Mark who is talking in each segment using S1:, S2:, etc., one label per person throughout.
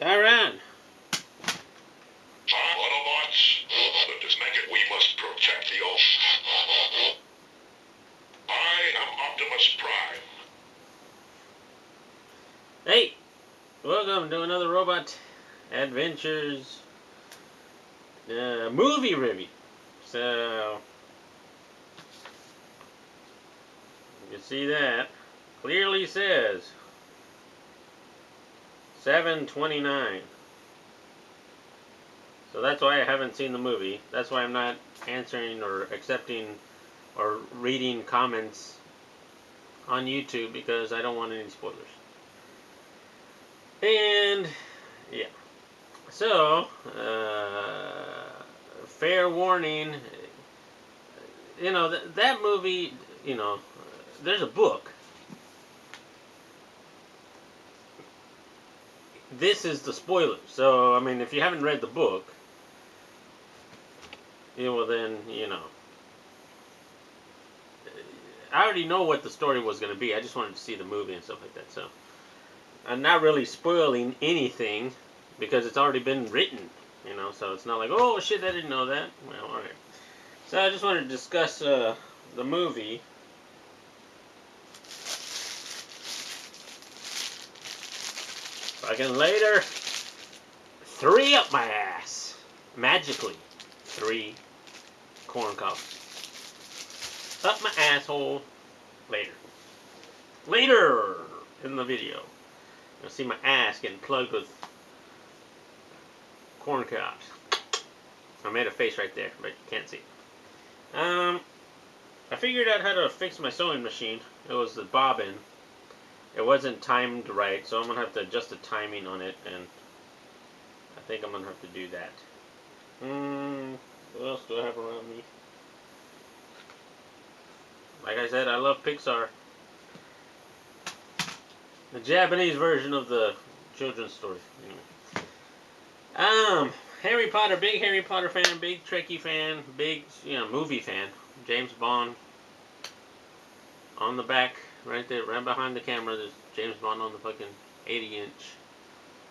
S1: Tyron.
S2: Autobots, let this make it. We must protect the Earth. I am Optimus Prime.
S1: Hey, welcome to another Robotadventures movie review. So, you can see that clearly says 7/29. So that's why I haven't seen the movie. That's why I'm not answering or accepting or reading comments on YouTube, because I don't want any spoilers. And yeah, so fair warning. That movie. There's a book. This is the spoiler. So I mean, if you haven't read the book, well then I already know what the story was going to be. I just wanted to see the movie and stuff like that. So I'm not really spoiling anything because it's already been written. So it's not like, oh shit, I didn't know that. Well, all right. So I just wanted to discuss the movie. Fucking later, 3 up my ass. Magically. 3 corn cobs. Up my asshole. Later. Later in the video, you'll see my ass getting plugged with corn cobs. I made a face right there, but you can't see. I figured out how to fix my sewing machine. It was the bobbin. It wasn't timed right, so I'm going to have to adjust the timing on it, and I think I'm going to have to do that. What else do I have around me? Like I said, I love Pixar. The Japanese version of the children's story. Anyway. Harry Potter, big Harry Potter fan, big Trekkie fan, big, movie fan. James Bond. On the back, right there, right behind the camera, there's James Bond on the fucking 80-inch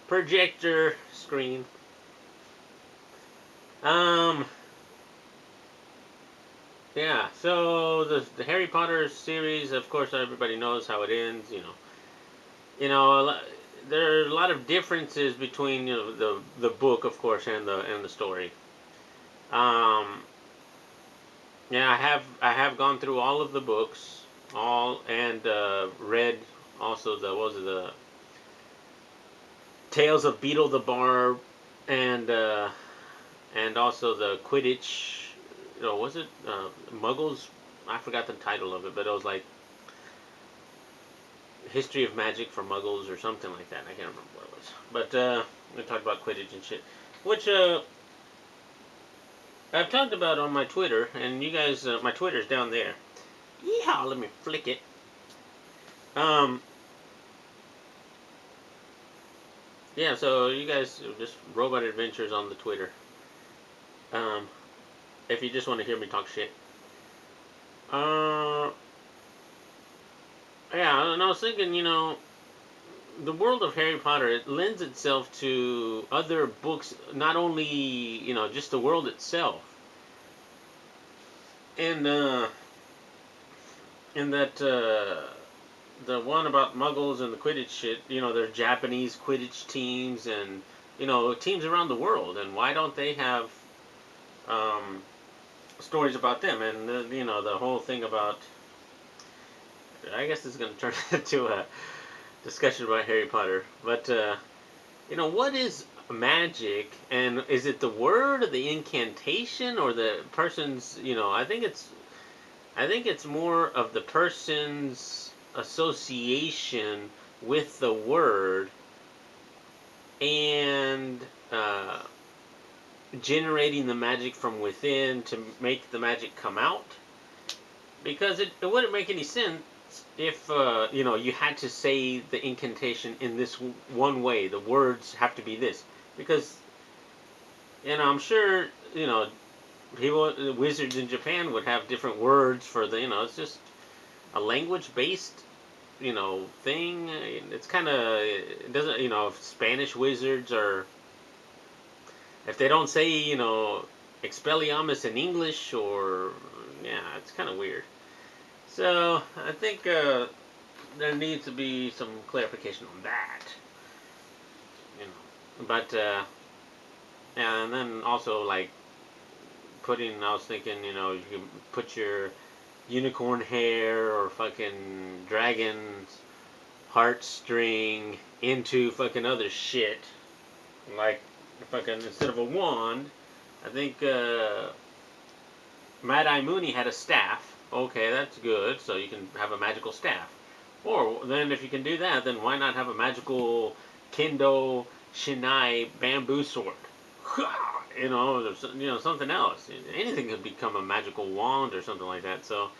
S1: projector screen. Yeah, so the Harry Potter series, of course, everybody knows how it ends. There are a lot of differences between the book, of course, and the story. Yeah, I have gone through all of the books, and read also the Tales of Beetle the Barb, and also the Quidditch. Was it Muggles? I forgot the title of it, but it was like History of Magic for Muggles or something like that. I can't remember what it was. But we talked about Quidditch and shit, which I've talked about on my Twitter, and you guys, my Twitter's down there. Yeehaw! Let me flick it. Yeah, so you guys just Robotadventures on the Twitter. If you just want to hear me talk shit. Yeah, and I was thinking, the world of Harry Potter, it lends itself to other books, not only, just the world itself. And, in that, the one about Muggles and the Quidditch shit, they're Japanese Quidditch teams and, teams around the world. And why don't they have, stories about them? And, the whole thing about, I guess this is going to turn into a discussion about Harry Potter. But, what is magic? And is it the word or the incantation or the person's, I think it's more of the person's association with the word and generating the magic from within to make the magic come out. Because it wouldn't make any sense if you had to say the incantation in this one way. The words have to be this, because I'm sure people, wizards in Japan would have different words for the it's just a language based thing. It's kind of, it doesn't, if Spanish wizards are, if they don't say, Expelliarmus in English, or, yeah, it's kind of weird. So, I think there needs to be some clarification on that. But, and then also, like, I was thinking, you can put your unicorn hair or fucking dragon's heartstring into fucking other shit. Like, fucking, instead of a wand, I think Mad Eye Mooney had a staff. Okay, that's good. So you can have a magical staff. Or then if you can do that, then why not have a magical Kendo Shinai bamboo sword? Something else. Anything could become a magical wand or something like that. So,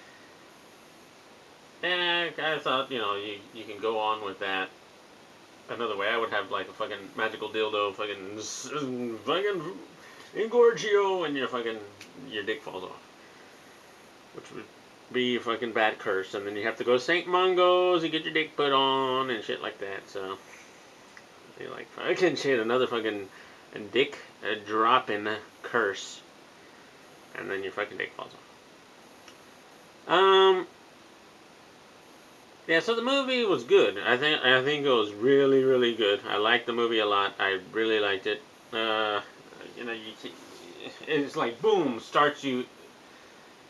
S1: I thought, you can go on with that another way. I would have like a fucking magical dildo, fucking engorge you, and your dick falls off, which would be a fucking bad curse. And then you have to go to St. Mungo's and get your dick put on and shit like that. So, be like fucking shit, another fucking dick dropping curse, and then your fucking dick falls off. Yeah, so the movie was good. I think it was really, really good. I liked the movie a lot. I really liked it. It's like boom, starts you.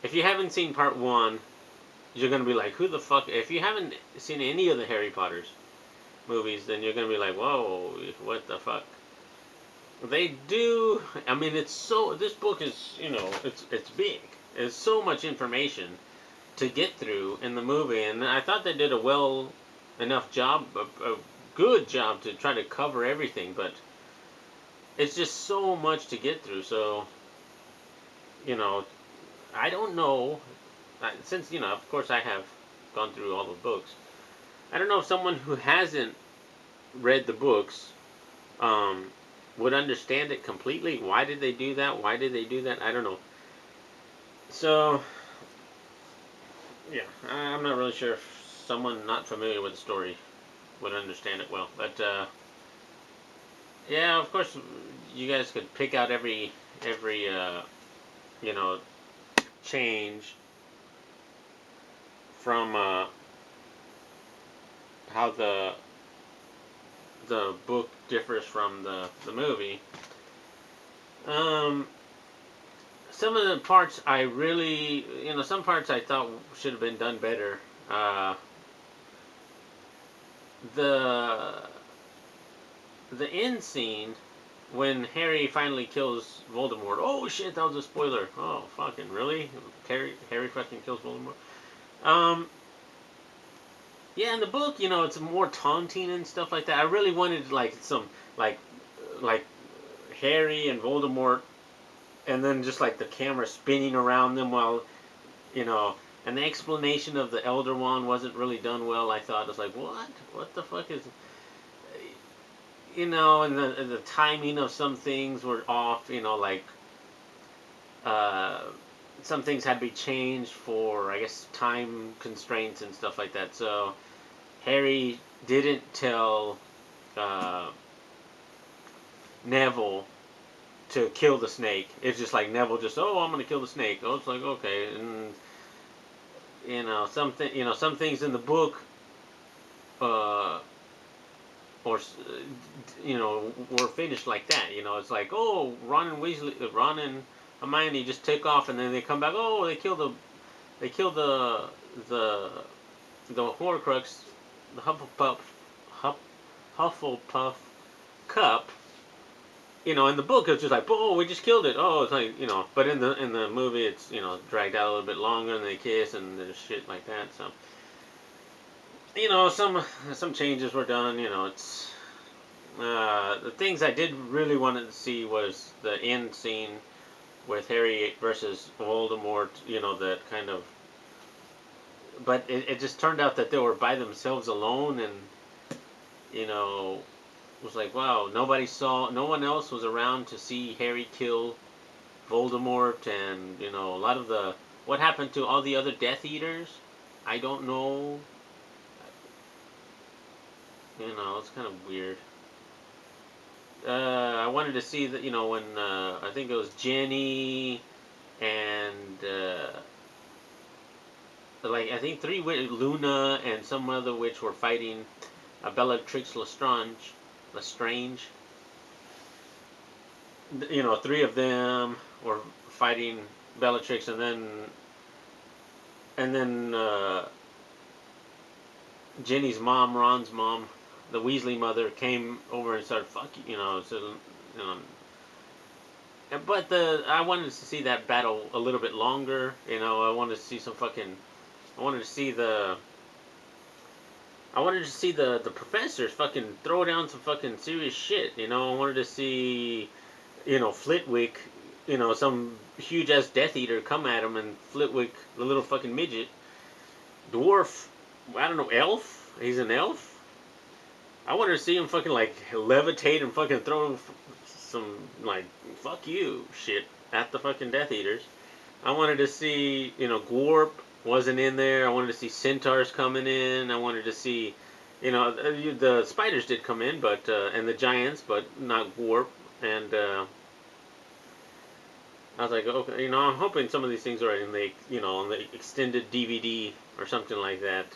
S1: If you haven't seen part one, you're gonna be like, who the fuck? If you haven't seen any of the Harry Potter's movies, then you're gonna be like, whoa, what the fuck? They do. I mean, it's so. This book is, it's big. There's so much information to get through in the movie, and I thought they did a well enough job, a good job to try to cover everything, but it's just so much to get through. So, you know, I don't know, since, of course I have gone through all the books. I don't know if someone who hasn't read the books um, would understand it completely. Why did they do that? Why did they do that? I don't know. So, yeah, I'm not really sure if someone not familiar with the story would understand it well. But yeah, of course, you guys could pick out every you know change from how the book differs from the movie. Um, some of the parts I really, some parts I thought should have been done better. Uh, the the end scene when Harry finally kills Voldemort. Oh shit, that was a spoiler. Oh fucking really? Harry fucking kills Voldemort. Um, yeah, in the book, it's more taunting and stuff like that. I really wanted like some like Harry and Voldemort, and then just like the camera spinning around them while you know. And the explanation of the Elder Wand wasn't really done well. I thought, it was like, what? What the fuck is? And the timing of some things were off. Like uh, some things had to be changed for, I guess, time constraints and stuff like that. So Harry didn't tell uh, Neville to kill the snake. It's just like Neville just, oh, I'm gonna kill the snake. Oh, it's like, okay. And some things in the book, uh, or were finished like that. It's like, oh, Ron and Hermione just take off, and then they come back. Oh, they kill the the Horcrux, the Hufflepuff cup. In the book it's just like, oh, we just killed it. Oh, it's like, but in the movie it's dragged out a little bit longer, and they kiss and there's shit like that. So some changes were done. It's the things I did really want to see was the end scene with Harry versus Voldemort. That kind of, but it just turned out that they were by themselves alone, and it was like, wow, no one else was around to see Harry kill Voldemort, and a lot of what happened to all the other Death Eaters. I don't know. You know, it's kind of weird. I wanted to see that, when I think it was Jenny and like I think Luna and some other witch were fighting Bellatrix Lestrange. Three of them were fighting Bellatrix, and then Jenny's mom, Ron's mom, the Weasley mother, came over and started fucking, so but I wanted to see that battle a little bit longer. I wanted to see some fucking. I wanted to see the. I wanted to see the professors fucking throw down some fucking serious shit. I wanted to see, Flitwick, some huge ass Death Eater come at him, and Flitwick, the little fucking midget, dwarf, I don't know, elf. He's an elf. I wanted to see him fucking like levitate and fucking throw some like fuck you shit at the fucking Death Eaters. I wanted to see, Glorp wasn't in there. I wanted to see centaurs coming in. I wanted to see, the spiders did come in, but and the giants, but not Glorp. And I was like, okay, I'm hoping some of these things are in the, on the extended DVD or something like that.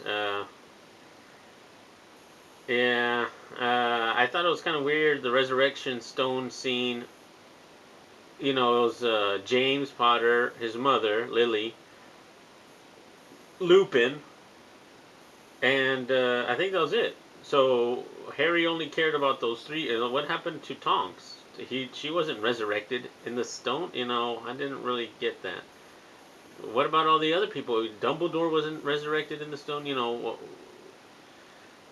S1: Yeah, I thought it was kind of weird, the resurrection stone scene. It was James Potter, his mother, Lily, Lupin, and I think that was it. So Harry only cared about those three. What happened to Tonks? She wasn't resurrected in the stone. I didn't really get that. What about all the other people? Dumbledore wasn't resurrected in the stone.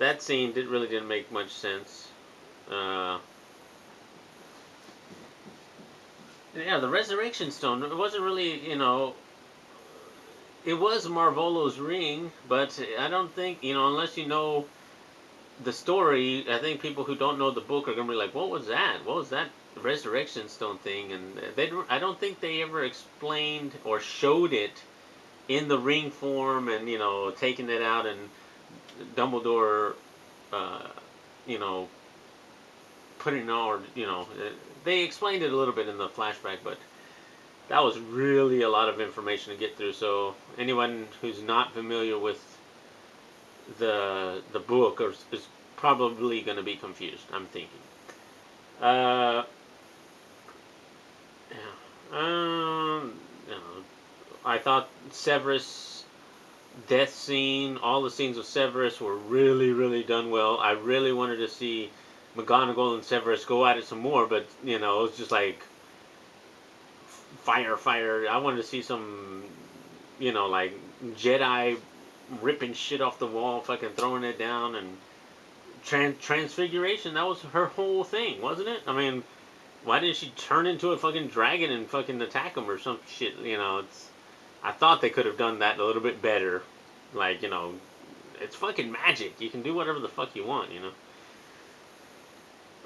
S1: That scene really didn't make much sense. Uh, yeah, the resurrection stone. It wasn't really. It was Marvolo's ring, but I don't think unless you know the story, I think people who don't know the book are gonna be like, "What was that? What was that resurrection stone thing?" And I don't think they ever explained or showed it in the ring form, and taking it out, and Dumbledore, uh, you know, putting it on. They explained it a little bit in the flashback, but that was really a lot of information to get through. So anyone who's not familiar with the book is probably going to be confused, I'm thinking. Uh, yeah. I thought Severus death scene, all the scenes with Severus were really, really done well. I really wanted to see McGonagall and Severus go at it some more, but it was just like fire, fire. I wanted to see some, like Jedi ripping shit off the wall, fucking throwing it down, and transfiguration. That was her whole thing, wasn't it? I mean, why didn't she turn into a fucking dragon and fucking attack him or some shit? It's. I thought they could have done that a little bit better. Like, it's fucking magic. You can do whatever the fuck you want.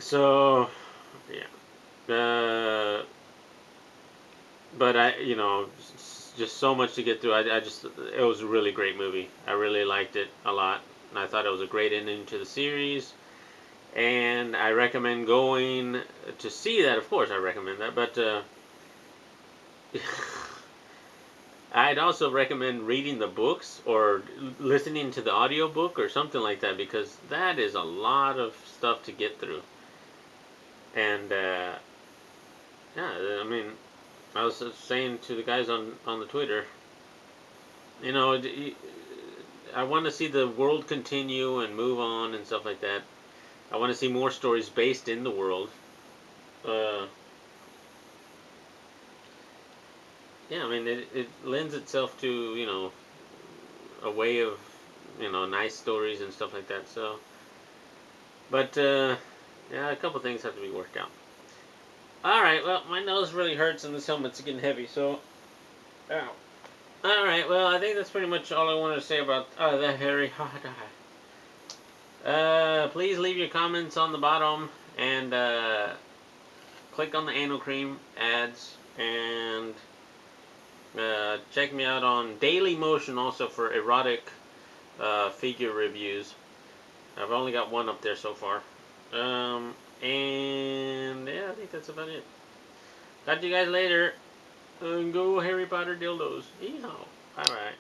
S1: So, yeah. But just so much to get through. It was a really great movie. I really liked it a lot. And I thought it was a great ending to the series. And I recommend going to see that. Of course, I recommend that. But I'd also recommend reading the books or listening to the audiobook or something like that, because that is a lot of stuff to get through. And yeah, I mean, I was saying to the guys on the Twitter, I want to see the world continue and move on and stuff like that. I want to see more stories based in the world. Uh, yeah, I mean, it lends itself to, a way of, nice stories and stuff like that. So, but, yeah, a couple things have to be worked out. Alright, well, my nose really hurts and this helmet's getting heavy, so, ow. Alright, well, I think that's pretty much all I wanted to say about, the Harry Potter. Please leave your comments on the bottom, and, click on the anal cream ads, and check me out on Daily Motion also for erotic figure reviews. I've only got one up there so far. And yeah, I think that's about it. Talk to you guys later. And go Harry Potter dildos. Yeehaw. Bye bye.